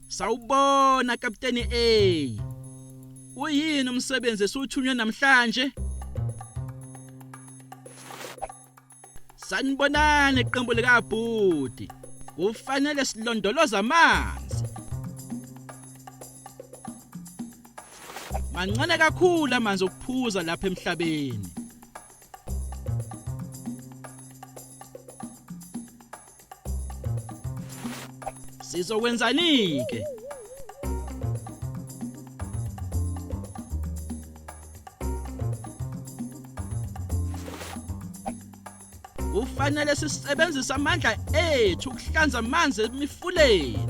Sawubona Kapteni A. Uyini umsebenzi esuthunywe namhlanje? Sanibonani iqembu lika Abuti. Kufanele silondoloze amanzi. Mancane kakhulu amanzi okuphuza lapha emhlabeni. Sizokwenzani ke? Kufanele sisebenzise amandla ethu ukuhlanza amanzi emifuleni.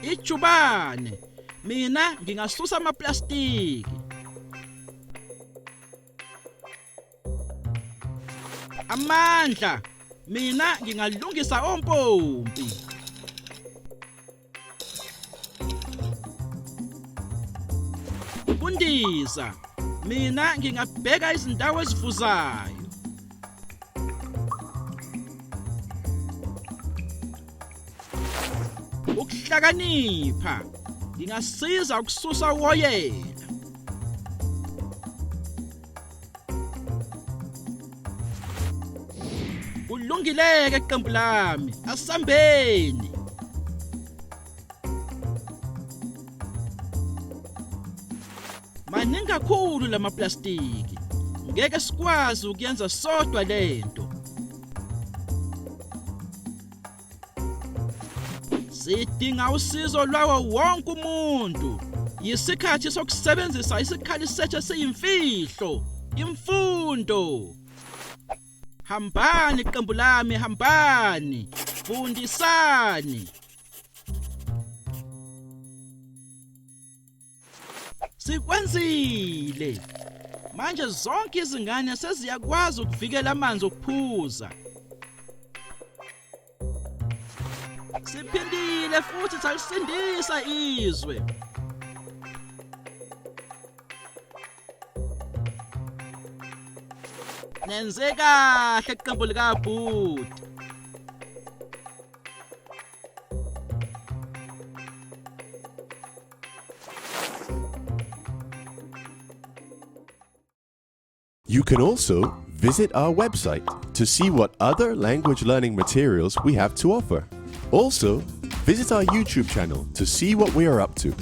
Ijubane, mina ngingasusa amaplastiki. Amandla, mina ngingalungisa ompompi. Kundiza, mina ngingabheka izindawo ezivuzayo. Ukuhlakanipha, ngingasiza ukususa uwoyela. Kulungileke iqembu lami, asambeni. Maningi kakhulu lamaplastiki. Ngeke sikwazi ukuyenza sodwa lento. Sidinga usizo lwawo wonke umuntu. Yisikhathi sokusebenzisa isikhali sethu esiyimfihlo, imfundo. Hambani iqembu lami, hambani. Fundisani. Sikwenzile. Manje zonke izingane seziyakwazi ukuvikela amanzi okuphuza. Siphindile futhi salisindisa izwe. Nenze kahle iqembu lika Abuti. You can also visit our website to see what other language learning materials we have to offer. Also, visit our YouTube channel to see what we are up to.